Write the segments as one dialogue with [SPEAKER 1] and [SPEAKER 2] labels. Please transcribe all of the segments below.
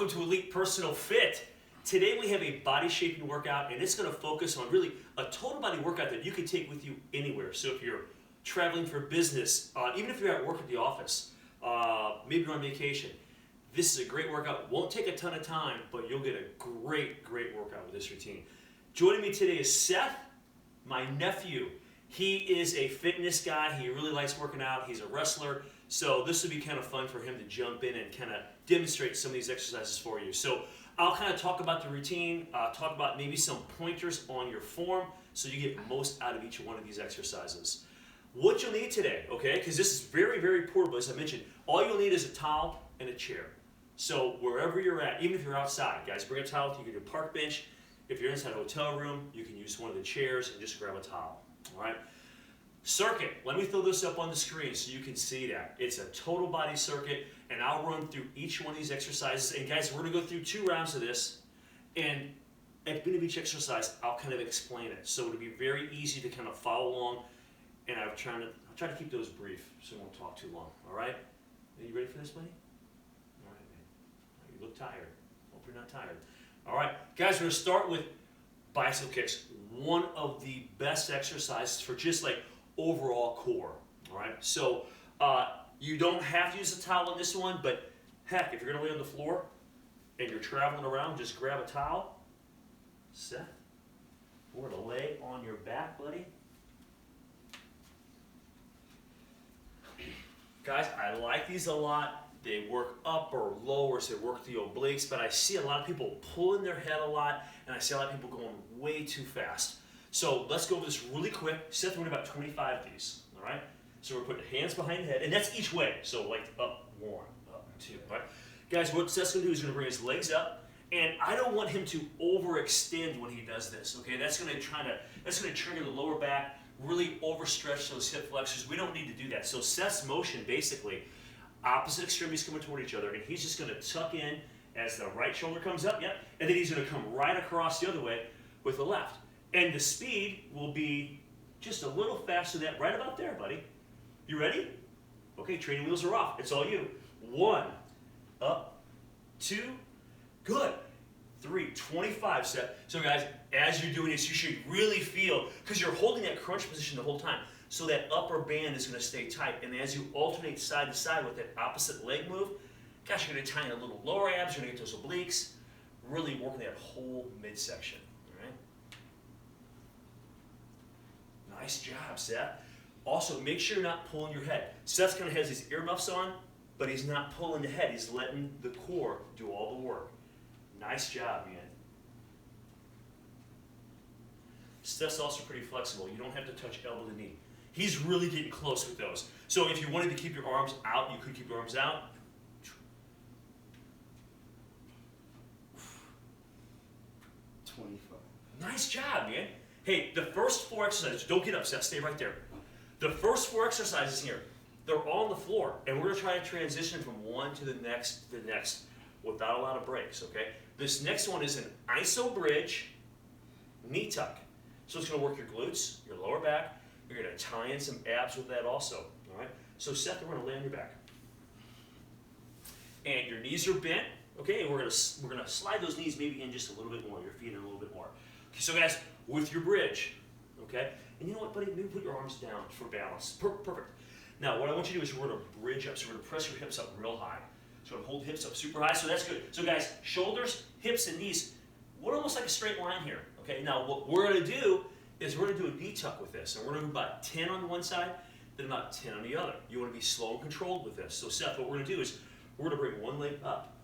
[SPEAKER 1] Welcome to Elite Personal Fit. Today we have a body shaping workout, and it's going to focus on really a total body workout that you can take with you anywhere. So if you're traveling for business, even if you're at work at the office, maybe you're on vacation, this is a great workout. Won't take a ton of time, but you'll get a great workout with this routine. Joining me today is Seth, my nephew. He is a fitness guy. He really likes working out. He's a wrestler. So this would be kind of fun for him to jump in and kind of demonstrate some of these exercises for you. So I'll kind of talk about the routine, talk about maybe some pointers on your form so you get most out of each one of these exercises. What you'll need today, okay, because this is very portable, as I mentioned, all you'll need is a towel and a chair. So wherever you're at, even if you're outside, guys, bring a towel with you. You can do a park bench. If you're inside a hotel room, you can use one of the chairs and just grab a towel, all right? Circuit, let me throw this up on the screen so you can see that. It's a total body circuit, and I'll run through each one of these exercises. And guys, we're gonna go through 2 rounds of this, and at the end of each exercise, I'll kind of explain it. So it'll be very easy to kind of follow along, and I'll try to keep those brief so we won't talk too long, all right? Are you ready for this, buddy? All right, man. You look tired. Hope you're not tired. All right, guys, we're gonna start with bicycle kicks. One of the best exercises for just like overall core, all right? So you don't have to use a towel on this one, but heck, if you're gonna lay on the floor and you're traveling around, just grab a towel. Seth, we're gonna lay on your back, buddy. Guys, I like these a lot. They work up or lower, so they work the obliques, but I see a lot of people pulling their head a lot, and I see a lot of people going way too fast. So let's go over this really quick. Seth, we're doing about 25 of these, all right? So we're putting hands behind the head, and that's each way. So like up 1, up 2, all right? Guys, what Seth's gonna do is gonna bring his legs up, and I don't want him to overextend when he does this, okay? That's gonna trigger the lower back, really overstretch those hip flexors. We don't need to do that. So Seth's motion, basically, opposite extremities coming toward each other, and he's just gonna tuck in as the right shoulder comes up, yep, and then he's gonna come right across the other way with the left. And the speed will be just a little faster than that, right about there, buddy. You ready? Okay, training wheels are off. It's all you. 1, up, 2, good. 3, 25, Seth. So guys, as you're doing this, you should really feel, because you're holding that crunch position the whole time, so that upper band is gonna stay tight. And as you alternate side to side with that opposite leg move, gosh, you're gonna tie in a little lower abs, you're gonna get those obliques, really working that whole midsection. Nice job, Seth. Also, make sure you're not pulling your head. Seth kind of has these earmuffs on, but he's not pulling the head. He's letting the core do all the work. Nice job, man. Seth's also pretty flexible. You don't have to touch elbow to knee. He's really getting close with those. So if you wanted to keep your arms out, you could keep your arms out.
[SPEAKER 2] 25.
[SPEAKER 1] Nice job, man. Hey, the first 4 exercises, don't get upset, stay right there. The first 4 exercises here, they're all on the floor, and we're gonna try to transition from one to the next, without a lot of breaks, okay? This next one is an iso bridge, knee tuck. So it's gonna work your glutes, your lower back, you're gonna tie in some abs with that also, all right? So Seth, we're gonna lay on your back. And your knees are bent, okay? And we're gonna slide those knees maybe in just a little bit more, your feet in a little bit more. Okay, so guys, with your bridge, okay? And you know what, buddy? Maybe put your arms down for balance. Perfect. Now, what I want you to do is we're gonna bridge up. So we're gonna press your hips up real high. So we're gonna hold hips up super high, so that's good. So guys, shoulders, hips, and knees, we're almost like a straight line here, okay? Now, what we're gonna do is we're gonna do a D-tuck with this. And we're gonna do about 10 on one side, then about 10 on the other. You wanna be slow and controlled with this. So Seth, what we're gonna do is we're gonna bring one leg up.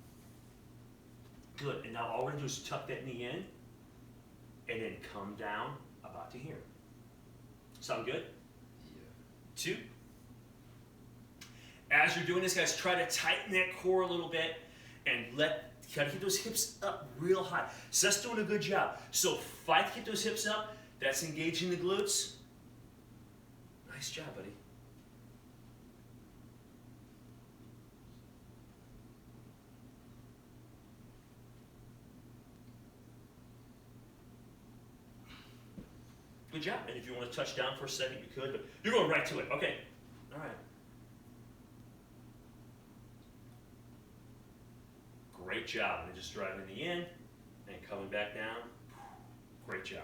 [SPEAKER 1] Good, and now all we're gonna do is tuck that knee in, and then come down about to here. Sound good?
[SPEAKER 2] Yeah.
[SPEAKER 1] 2. As you're doing this, guys, try to tighten that core a little bit and try to keep those hips up real high. Seth's doing a good job. So fight to keep those hips up. That's engaging the glutes. Nice job, buddy. Good job. And if you want to touch down for a second, you could, but you're going right to it. Okay. All right. Great job. And then just driving the in and coming back down. Great job.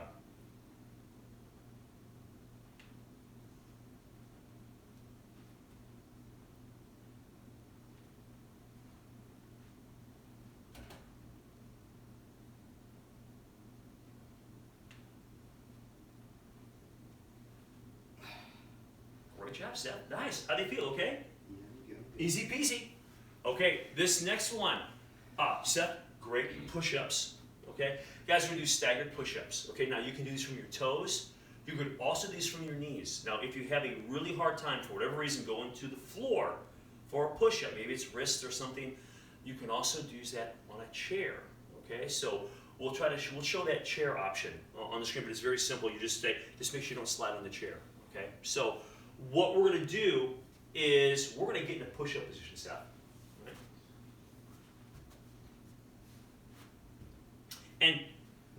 [SPEAKER 1] Great job, Seth. Nice. How do you feel? Okay?
[SPEAKER 2] Yeah,
[SPEAKER 1] Easy peasy. Okay, this next one. Seth, great push-ups. Okay? Guys, we're going to do staggered push-ups. Okay, now you can do these from your toes. You could also do these from your knees. Now, if you have a really hard time, for whatever reason, going to the floor for a push-up, maybe it's wrist or something, you can also use that on a chair. Okay, so we'll show that chair option on the screen, but it's very simple. You just make sure you don't slide on the chair. Okay, so what we're going to do is we're going to get in a push-up position, Seth. Right? And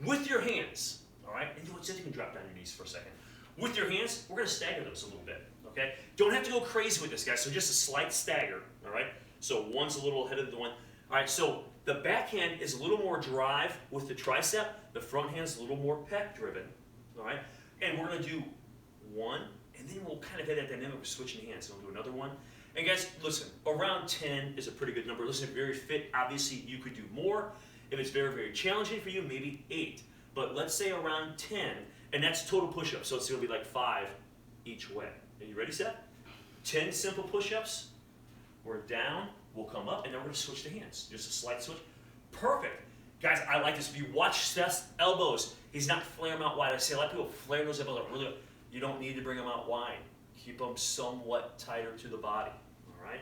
[SPEAKER 1] with your hands, all right, and you can drop down your knees for a second. With your hands, we're going to stagger those a little bit, okay? Don't have to go crazy with this, guys, so just a slight stagger, all right? So one's a little ahead of the one. All right, so the back hand is a little more drive with the tricep. The front hand's a little more pec driven, all right? And we're going to do one, and then we'll kind of hit that dynamic of switching hands. So we'll do another one. And guys, listen, around 10 is a pretty good number. Listen, if you're very fit, obviously you could do more. If it's very, very challenging for you, maybe 8. But let's say around 10, and that's total push-ups, so it's going to be like 5 each way. Are you ready, Seth? 10 simple push-ups. We're down, we'll come up, and then we're going to switch the hands. Just a slight switch. Perfect. Guys, I like this. If you watch Seth's elbows, he's not flaring them out wide. I see a lot of people flare those elbows out really. You don't need to bring them out wide. Keep them somewhat tighter to the body. All right?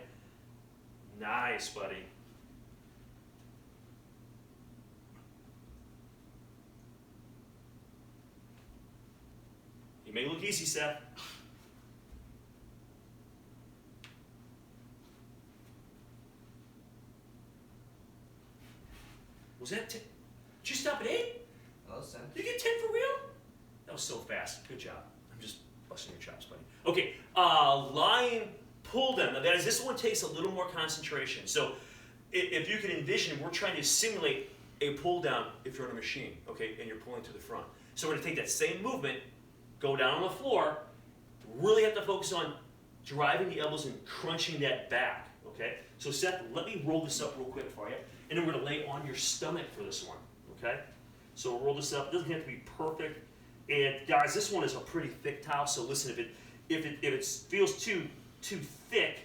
[SPEAKER 1] Nice, buddy. You may look easy, Seth. Was that 10? Did you stop at 8?
[SPEAKER 2] That was 10.
[SPEAKER 1] Did you get 10 for real? That was so fast. Good job. I'm just busting your chops, buddy. Okay, lying pull down. Now, guys, this one takes a little more concentration. So, if you can envision, we're trying to simulate a pull down if you're on a machine, okay, and you're pulling to the front. So, we're going to take that same movement, go down on the floor, really have to focus on driving the elbows and crunching that back, okay? So, Seth, let me roll this up real quick for you, and then we're going to lay on your stomach for this one, okay? So, we'll roll this up. It doesn't have to be perfect. And guys, this one is a pretty thick towel, so listen, if it feels too thick,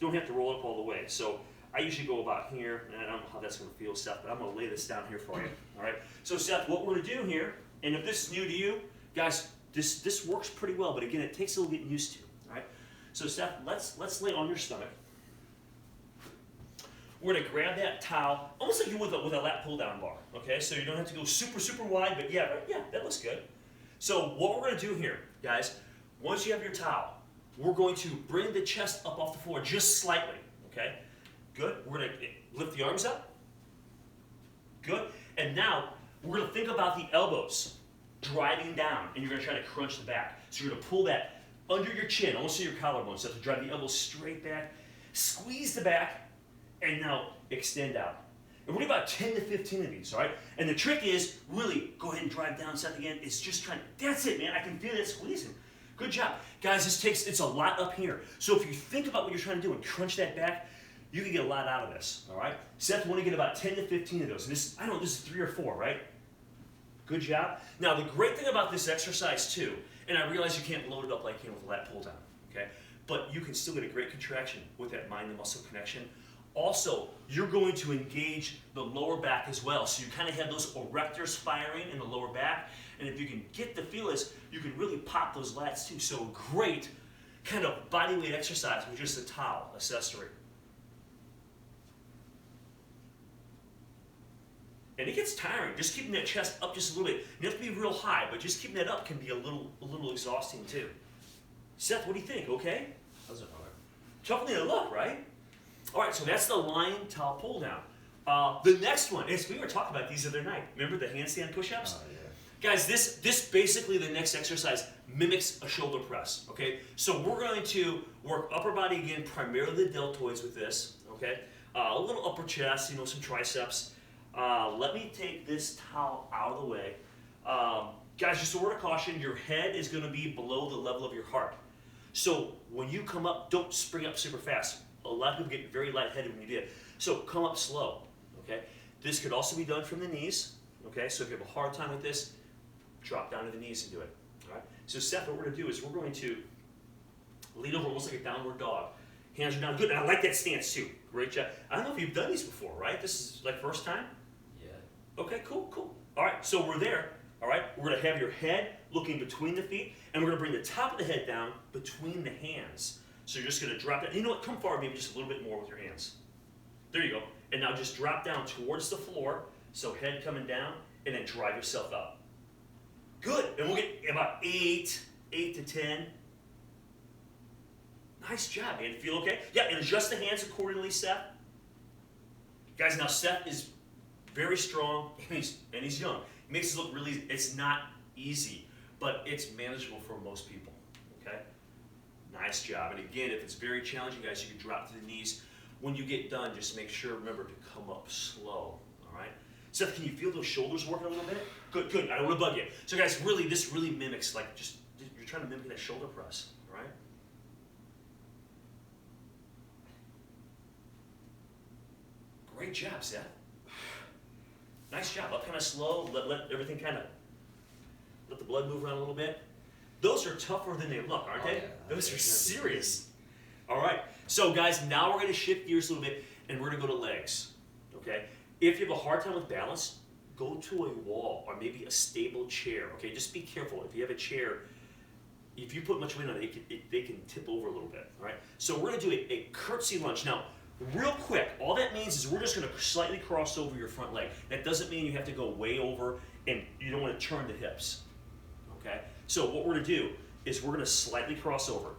[SPEAKER 1] don't have to roll up all the way. So I usually go about here, and I don't know how that's going to feel, Seth, but I'm going to lay this down here for you. All right. So Seth, what we're going to do here, and if this is new to you, guys, this works pretty well, but again, it takes a little getting used to. All right. So Seth, let's lay on your stomach. We're going to grab that towel, almost like you would with a lat pull down bar. Okay. So you don't have to go super wide, but yeah, that looks good. So what we're going to do here, guys, once you have your towel, we're going to bring the chest up off the floor just slightly, okay? Good. We're going to lift the arms up. Good. And now we're going to think about the elbows driving down, and you're going to try to crunch the back. So you're going to pull that under your chin, almost to your collarbone, so to drive the elbows straight back, squeeze the back, and now extend out. And we're going to do about 10 to 15 of these, all right? And the trick is, really, go ahead and drive down, Seth, again. It's just trying, that's it, man. I can feel that squeezing. Good job. Guys, it's a lot up here. So if you think about what you're trying to do and crunch that back, you can get a lot out of this, all right? Seth, want to get about 10 to 15 of those. And this, I don't know, this is 3 or 4, right? Good job. Now, the great thing about this exercise, too, and I realize you can't load it up like you can with a lat pull down, okay? But you can still get a great contraction with that mind-to-muscle connection. Also, you're going to engage the lower back as well. So you kind of have those erectors firing in the lower back. And if you can get the feel is, you can really pop those lats too. So great kind of body weight exercise with just a towel accessory. And it gets tiring. Just keeping that chest up just a little bit. You have to be real high, but just keeping that up can be a little exhausting too. Seth, what do you think? Okay?
[SPEAKER 2] Those are hard.
[SPEAKER 1] Tougher than it look, right? All right, so that's the lying towel pull down. The next one is, we were talking about these the other night. Remember the handstand push-ups?
[SPEAKER 2] Oh, yeah.
[SPEAKER 1] Guys, this basically, the next exercise mimics a shoulder press, okay? So we're going to work upper body again, primarily the deltoids with this, okay? A little upper chest, you know, some triceps. Let me take this towel out of the way. Guys, just a word of caution, your head is gonna be below the level of your heart. So when you come up, don't spring up super fast. A lot of people get very lightheaded when you do it. So come up slow, okay? This could also be done from the knees, okay? So if you have a hard time with this, drop down to the knees and do it, all right? So Seth, what we're gonna do is we're going to lean over almost like a downward dog. Hands are down, good, and I like that stance too. Great job. I don't know if you've done these before, right? This is like first time?
[SPEAKER 2] Yeah.
[SPEAKER 1] Okay, cool, cool. All right, so we're there, all right? We're gonna have your head looking between the feet, and we're gonna bring the top of the head down between the hands. So you're just gonna drop that. You know what, come forward maybe just a little bit more with your hands. There you go. And now just drop down towards the floor, so head coming down, and then drive yourself up. Good, and we'll get about 8 to 10. Nice job, man. Feel okay? Yeah, and adjust the hands accordingly, Seth. Guys, now Seth is very strong, and he's young. It makes it look really, it's not easy, but it's manageable for most people, okay? Nice job. And again, if it's very challenging, guys, you can drop to the knees. When you get done, just make sure, remember, to come up slow, all right? Seth, can you feel those shoulders working a little bit? Good, good. I don't want to bug you. So guys, really, this really mimics, like, just, you're trying to mimic that shoulder press, all right? Great job, Seth. Nice job. Up kind of slow. Let everything kind of, let the blood move around a little bit. Those are tougher than they look, aren't they?
[SPEAKER 2] Yeah.
[SPEAKER 1] Those are serious. All right. So guys, now we're going to shift gears a little bit, and we're going to go to legs. Okay. If you have a hard time with balance, go to a wall or maybe a stable chair. Okay. Just be careful. If you have a chair, if you put much weight on it, they can tip over a little bit. All right. So we're going to do a curtsy lunge now. Real quick, all that means is we're just going to slightly cross over your front leg. That doesn't mean you have to go way over, and you don't want to turn the hips, okay? So what we're going to do is we're going to slightly cross over,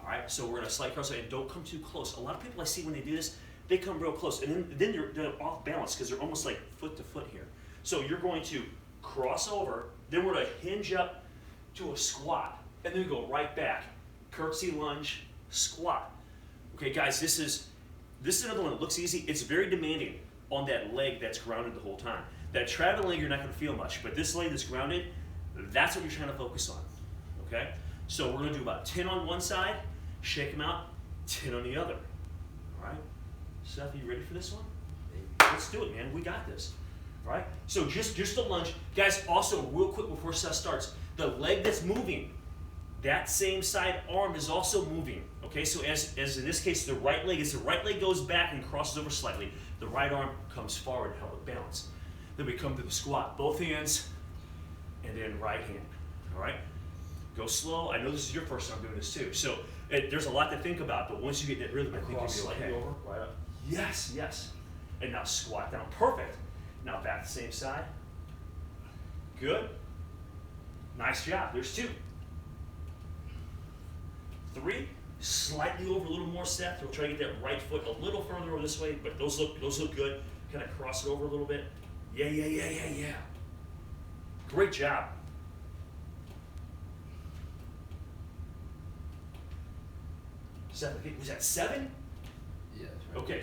[SPEAKER 1] all right? So we're going to slightly cross over, and don't come too close. A lot of people I see when they do this, they come real close, and then they're off balance because they're almost like foot to foot here. So you're going to cross over, then we're going to hinge up to a squat, and then go right back. Curtsy, lunge, squat. Okay, guys, this is another one that looks easy. It's very demanding on that leg that's grounded the whole time. That traveling leg, you're not going to feel much, but this leg that's grounded, that's what you're trying to focus on, okay? So we're going to do about 10 on one side, shake them out, 10 on the other, all right? Seth, are you ready for this one? Let's do it, man. We got this, all right? So just a lunge. Guys, also, real quick before Seth starts, the leg that's moving, that same side arm is also moving. Okay, so as in this case, the right leg goes back and crosses over slightly, the right arm comes forward to help it balance. Then we come to the squat, both hands, and then right hand. All right, go slow. I know this is your first time doing this too, so there's a lot to think about. But once you get that rhythm, I think you'll be okay. Over, right up. Yes, yes. And now squat down. Perfect. Now back to the same side. Good. Nice job. There's 2. 3, slightly over a little more, Seth. We'll try to get that right foot a little further over this way, but those look good. Kind of cross it over a little bit. Yeah. Great job. Seth, was that 7?
[SPEAKER 2] Yeah, that's right.
[SPEAKER 1] Okay.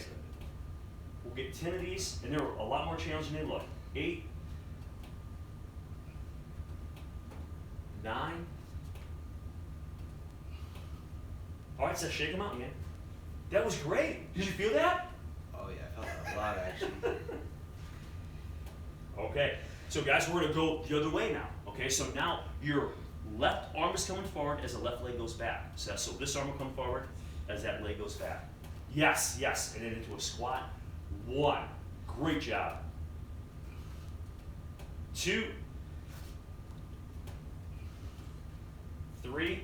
[SPEAKER 1] We'll get 10 of these, and they're a lot more challenging than they look. 8, 9. All right, so shake them out, man. That was great. Did you feel that?
[SPEAKER 2] Oh yeah, I felt that a lot actually.
[SPEAKER 1] Okay, so guys, we're gonna go the other way now. Okay, so now your left arm is coming forward as the left leg goes back. So this arm will come forward as that leg goes back. Yes, and then into a squat. 1, great job. 2, 3,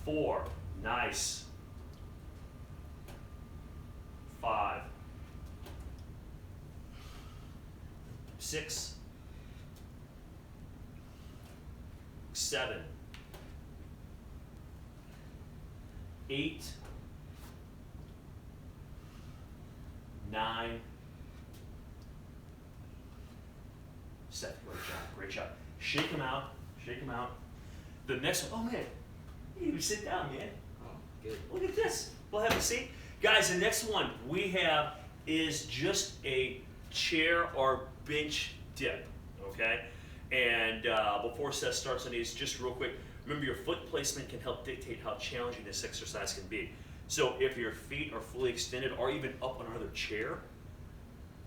[SPEAKER 1] 4, nice. 5, 6, 7, 8, 9. Seth, great job. Shake them out. The next one, oh man, you sit down, man.
[SPEAKER 2] Good.
[SPEAKER 1] Look at this. We'll have a seat. Guys, the next one we have is just a chair or bench dip, okay? And before Seth starts on these, just real quick, remember your foot placement can help dictate how challenging this exercise can be. So if your feet are fully extended or even up on another chair,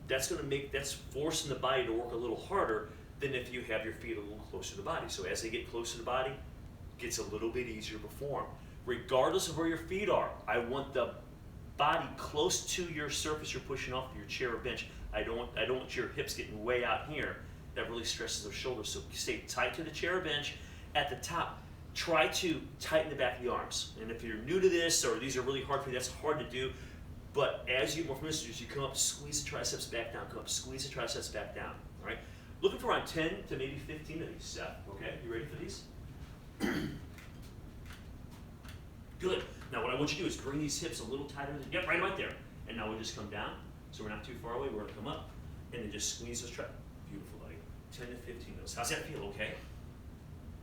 [SPEAKER 1] that's forcing the body to work a little harder than if you have your feet a little closer to the body. So as they get closer to the body, it gets a little bit easier to perform. Regardless of where your feet are, I want the body close to your surface you're pushing off of your chair or bench. I don't want your hips getting way out here. That really stresses their shoulders. So stay tight to the chair or bench. At the top, try to tighten the back of the arms. And if you're new to this or these are really hard for you, that's hard to do. But as you get more familiar, as you come up, squeeze the triceps back down. Come up, squeeze the triceps back down. All right. Looking for around 10 to maybe 15 of these, Seth. Okay, you ready for these? Good. Now what I want you to do is bring these hips a little tighter. Yep, right there. And now we'll just come down. So we're not too far away. We're going to come up and then just squeeze those triceps. Beautiful, buddy. 10 to 15 of those. How's that feel? Okay.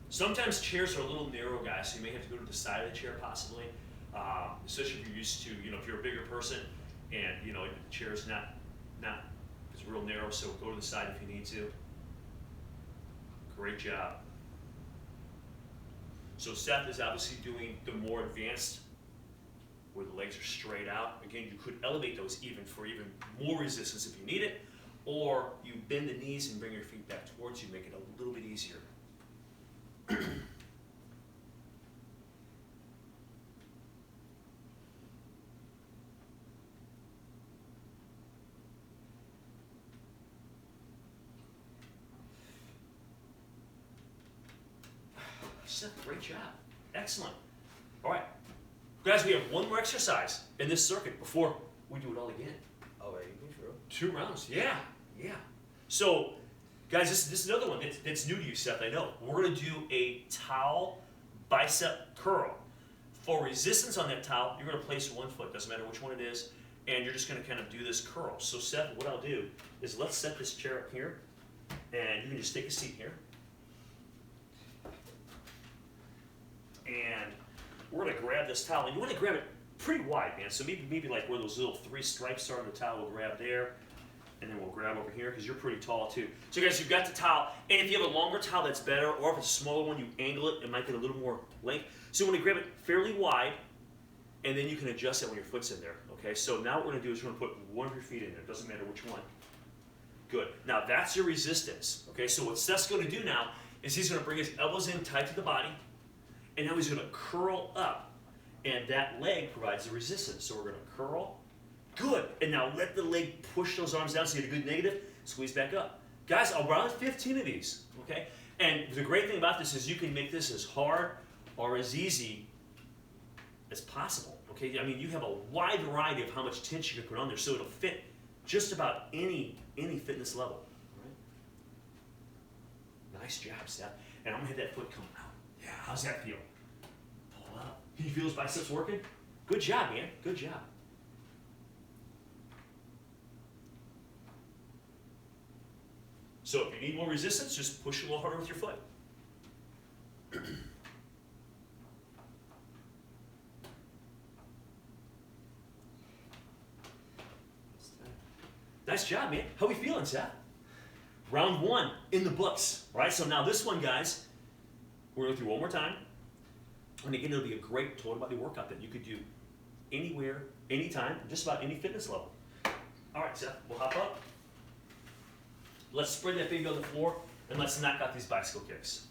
[SPEAKER 1] Sometimes chairs are a little narrow, guys, so you may have to go to the side of the chair possibly, especially if you're used to, if you're a bigger person and, the chair's it's real narrow, so go to the side if you need to. Great job. So Seth is obviously doing the more advanced where the legs are straight out. Again, you could elevate those for even more resistance if you need it, or you bend the knees and bring your feet back towards you, make it a little bit easier. Seth, great job. Excellent. All right. Guys, we have one more exercise in this circuit before we do it all again.
[SPEAKER 2] Oh, are you sure?
[SPEAKER 1] 2 rounds. Yeah. So, guys, this is another one that's new to you, Seth, I know. We're going to do a towel bicep curl. For resistance on that towel, you're going to place one foot, doesn't matter which one it is, and you're just going to kind of do this curl. So, Seth, what I'll do is let's set this chair up here, and you can just take a seat here. And we're going to grab this towel, and you want to grab it pretty wide, man. So maybe like where those little 3 stripes are on the towel, we'll grab there. And then we'll grab over here because you're pretty tall too. So guys, you've got the towel, and if you have a longer towel, that's better, or if it's a smaller one, you angle it, it might get a little more length. So you want to grab it fairly wide, and then you can adjust it when your foot's in there, okay? So now what we're going to do is we're going to put one of your feet in there. It doesn't matter which one. Good. Now that's your resistance, okay? So what Seth's going to do now is he's going to bring his elbows in tight to the body, and now he's going to curl up, and that leg provides the resistance. So we're going to curl. Good. And now let the leg push those arms down so you get a good negative. Squeeze back up. Guys, around 15 of these, okay? And the great thing about this is you can make this as hard or as easy as possible, okay? I mean, you have a wide variety of how much tension you can put on there, so it'll fit just about any fitness level, all right? Nice job, Seth. And I'm going to hit that foot coming out. Yeah, how's that feel? Pull up. Can you feel those biceps working? Good job, man. Good job. So if you need more resistance, just push a little harder with your foot. Nice job, man. How are we feeling, Seth? Round 1 in the books. All right, so now this one, guys, we're going to go through one more time. And again, it'll be a great total body workout that you could do anywhere, anytime, just about any fitness level. All right, Seth, we'll hop up. Let's spread that baby on the floor, and let's knock out these bicycle kicks.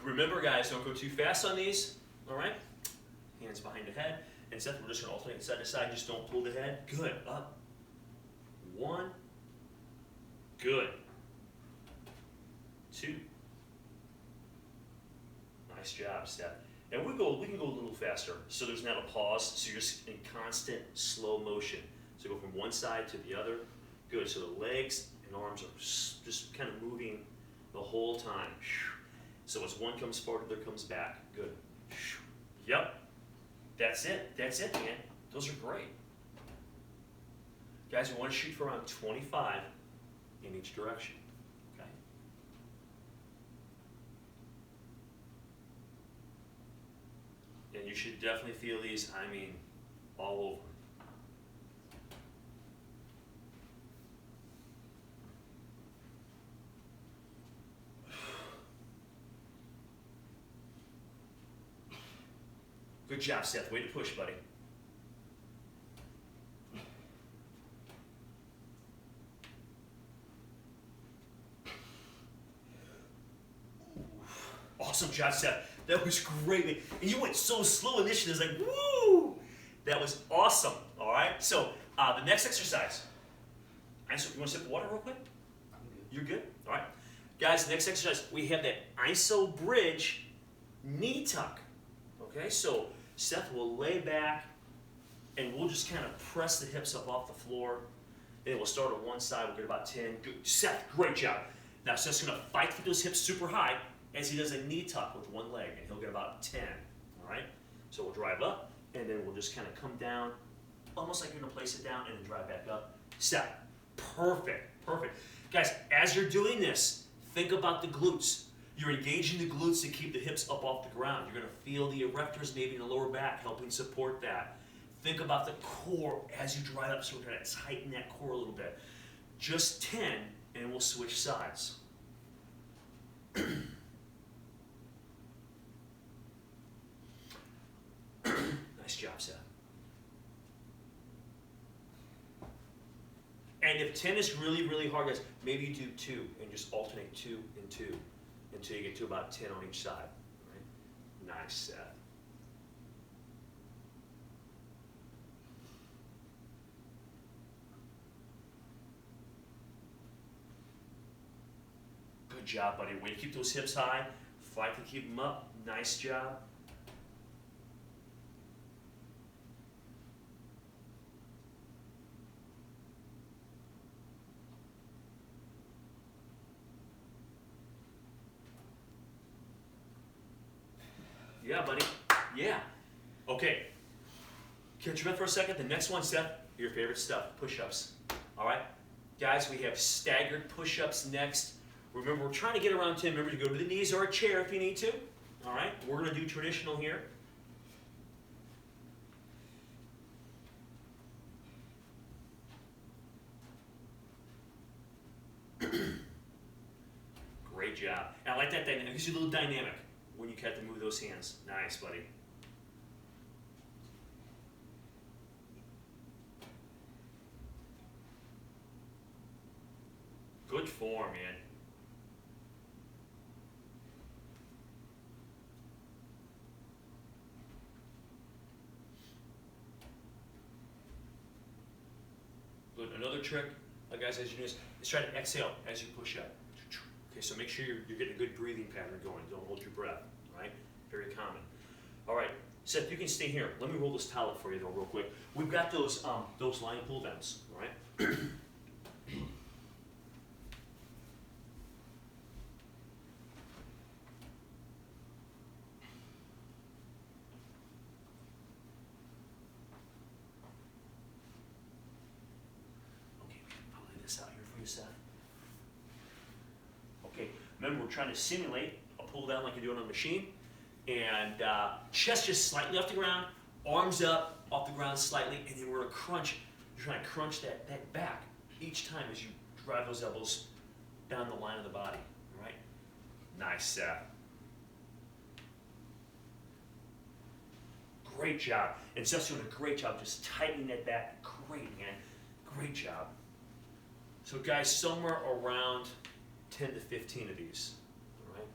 [SPEAKER 1] Remember, guys, don't go too fast on these, all right? Hands behind the head. And Seth, we're just going to alternate side to side. Just don't pull the head. Good. Up. 1. Good. 2. Nice job, Seth. And we can go a little faster, so there's not a pause, so you're just in constant slow motion. So go from one side to the other. Good, so the legs and arms are just kind of moving the whole time. So as one comes forward, the other comes back. Good. Yep. That's it, man. Those are great. Guys, we want to shoot for around 25 in each direction. Okay? And you should definitely feel these, I mean, all over. Good job, Seth. Way to push, buddy. Awesome job, Seth. That was great, man. And you went so slow initially. It's like, woo! That was awesome. All right. So the next exercise. You want to sip water real quick?
[SPEAKER 2] I'm good.
[SPEAKER 1] You're good. All right, guys. Next exercise. We have that iso bridge knee tuck. Okay. So Seth will lay back, and we'll just kind of press the hips up off the floor. Then we'll start on one side. We'll get about 10. Good. Seth, great job. Now Seth's gonna fight to keep those hips super high as he does a knee tuck with one leg, and he'll get about 10, all right? So we'll drive up, and then we'll just kind of come down, almost like you're gonna place it down, and then drive back up. Step. Perfect, perfect. Guys, as you're doing this, think about the glutes. You're engaging the glutes to keep the hips up off the ground. You're gonna feel the erectors maybe in the lower back helping support that. Think about the core as you drive up, so we're gonna tighten that core a little bit. Just 10, and we'll switch sides. Nice job, Seth. And if 10 is really, really hard, guys, maybe you do 2 and just alternate 2 and 2 until you get to about 10 on each side. Right? Nice, Seth. Good job, buddy. Way to keep those hips high. Fight to keep them up. Nice job. Yeah, buddy. Yeah. Okay. Catch your breath for a second. The next one, Seth, your favorite stuff, push-ups. All right? Guys, we have staggered push-ups next. Remember, we're trying to get around 10. Remember to go to the knees or a chair if you need to. All right? We're going to do traditional here. Great job. And I like that dynamic. It gives you a little dynamic when you have to move those hands. Nice, buddy. Good form, man. Good. Another trick, guys, as you do this, is try to exhale as you push up. Okay, so make sure you're getting a good breathing pattern going. Don't hold your breath, right? Very common. All right, Seth, you can stay here. Let me roll this towel up for you, though, real quick. We've got those line pull downs, all right? Seth. Okay, remember we're trying to simulate a pull down like you do on a machine, and chest just slightly off the ground, arms up off the ground slightly, and then we're gonna crunch. You're trying to crunch that back each time as you drive those elbows down the line of the body. All right, nice, Seth. Great job, and Seth's doing a great job just tightening that back. Great, man, great job. So guys, somewhere around 10 to 15 of these, all right?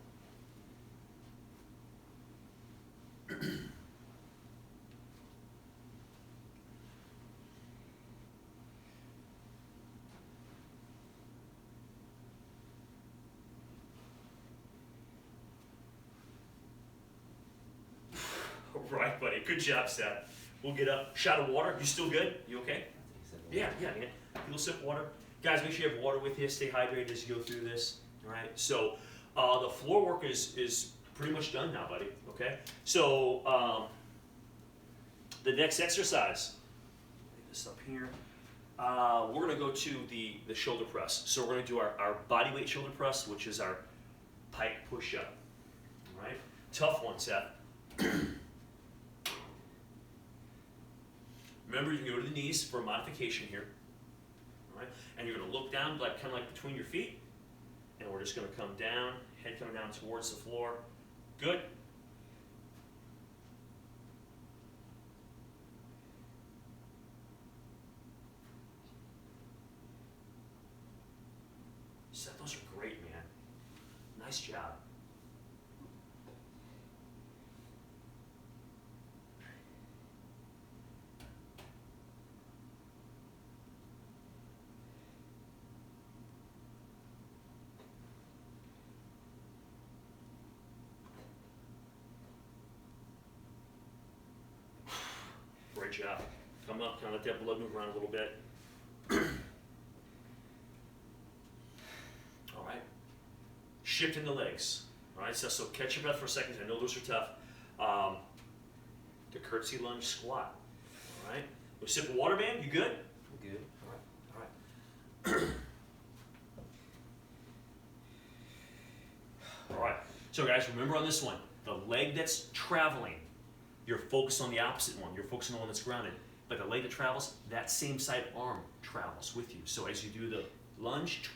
[SPEAKER 1] All right, buddy, good job, Seth. We'll get up. Shot of water, you still good? You okay? Yeah, man. A little sip of water. Guys, make sure you have water with you. Stay hydrated as you go through this. All right. So the floor work is pretty much done now, buddy. Okay. So the next exercise. Lay this up here. We're going to go to the shoulder press. So we're going to do our body weight shoulder press, which is our pike push-up. All right? Tough one, Seth. Remember, you can go to the knees for a modification here. All right? And you're going to look down, like kind of like between your feet. And we're just going to come down, head coming down towards the floor. Good. Seth, those are great, man. Nice job. Great job. Come up, kind of let that blood move around a little bit. All right. Shifting the legs. All right, so catch your breath for a second. I know those are tough. The curtsy lunge squat. All right. We'll sip of water, man. You good?
[SPEAKER 2] I'm good.
[SPEAKER 1] All right. All right. So, guys, remember on this one, the leg that's traveling, you're focused on the opposite one. You're focused on the one that's grounded. But the leg that travels, that same side arm travels with you. So as you do the lunge,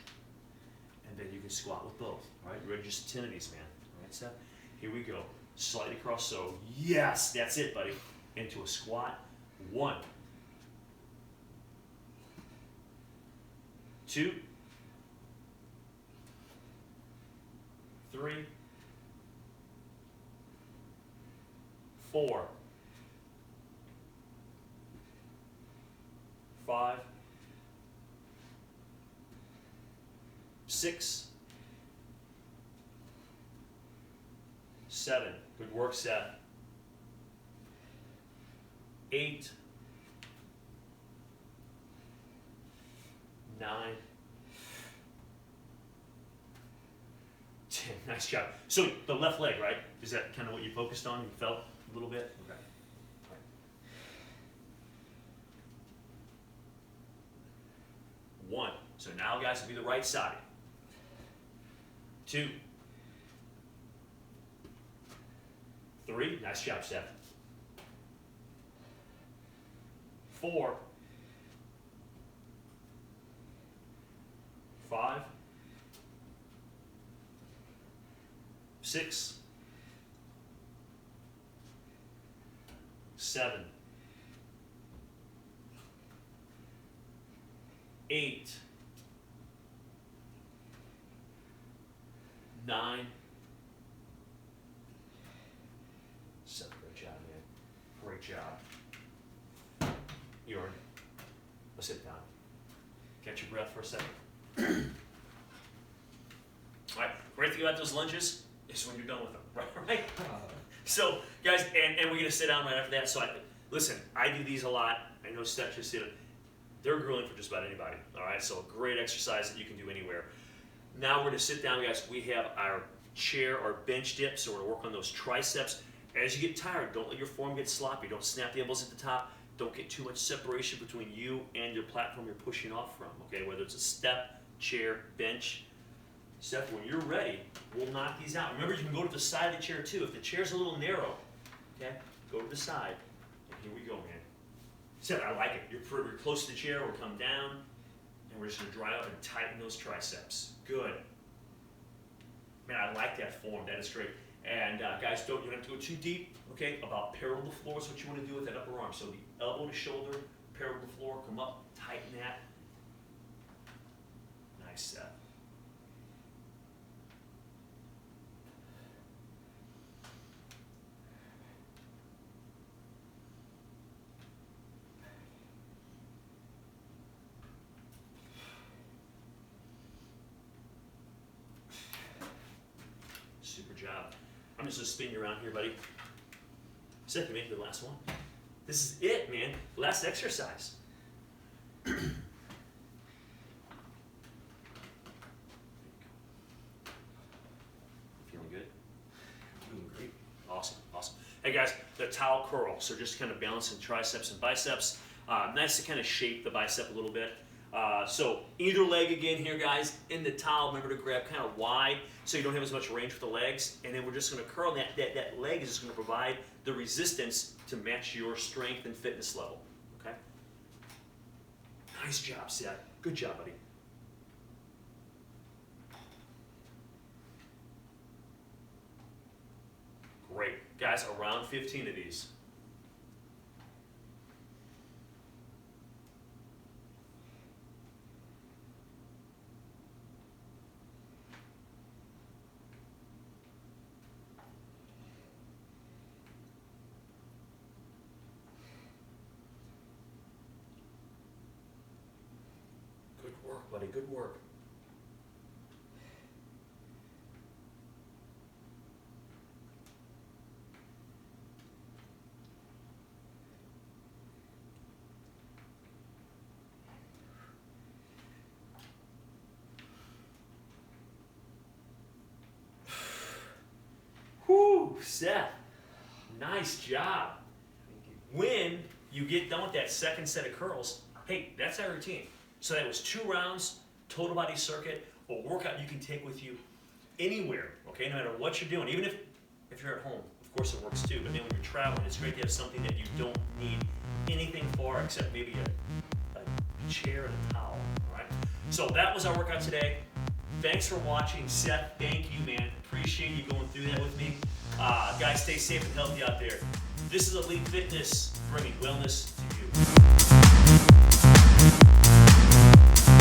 [SPEAKER 1] and then you can squat with both. All right, ready? Just tendonies, man. All right, Seth? Here we go. Slightly cross. So yes, that's it, buddy. Into a squat. 1, 2, 3, 4, 5, 6, 7. Good work, Seth. 8, 9, 10. Nice job. So the left leg, right? Is that kind of what you focused on? You felt a little bit? Okay. All right. 1. So now, guys, will be the right side. 2, 3. Nice job, Steph. 4, 5, 6, 7, 8, 9, 7. Great job, man. Great job. Bjorn, let's sit down. Catch your breath for a second. All right, great thing about those lunges is when you're done with them, right? So, guys, and we're gonna sit down right after that. So, listen, I do these a lot. I know Steph just did it. They're grueling for just about anybody. All right, so a great exercise that you can do anywhere. Now we're gonna sit down, guys. We have our chair, our bench dip. So we're gonna work on those triceps. As you get tired, don't let your form get sloppy. Don't snap the elbows at the top. Don't get too much separation between you and your platform you're pushing off from. Okay, whether it's a step, chair, bench. Steph, when you're ready, we'll knock these out. Remember, you can go to the side of the chair too. If the chair's a little narrow, okay, go to the side. And here we go, man. Steph, I like it. You're close to the chair. We'll come down, and we're just gonna dry up and tighten those triceps. Good. Man, I like that form. That is great. And guys, you don't have to go too deep. Okay, about parallel to the floor is what you want to do with that upper arm. So the elbow to shoulder, parallel to the floor. Come up, tighten that. Nice, Seth. Super job. I'm just gonna spin you around here, buddy. Seth, you made it to the last one. This is it, man. Last exercise. Feeling good? Doing great. Awesome, awesome. Hey guys, the towel curl. So just kind of balancing triceps and biceps. Nice to kind of shape the bicep a little bit. So either leg again here, guys. In the towel, remember to grab kind of wide so you don't have as much range with the legs. And then we're just going to curl. That leg is just going to provide the resistance to match your strength and fitness level. Okay? Nice job, Seth. Good job, buddy. Great. Guys, around 15 of these. Good work, buddy. Good work. Whew, Seth. Nice job. When you get done with that second set of curls, hey, that's our routine. So that was 2 rounds, total body circuit, a workout you can take with you anywhere, okay, no matter what you're doing. Even if you're at home, of course it works too, but then when you're traveling, it's great to have something that you don't need anything for except maybe a chair and a towel, all right? So that was our workout today. Thanks for watching. Seth, thank you, man. Appreciate you going through that with me. Guys, stay safe and healthy out there. This is Elite Fitness, bringing wellness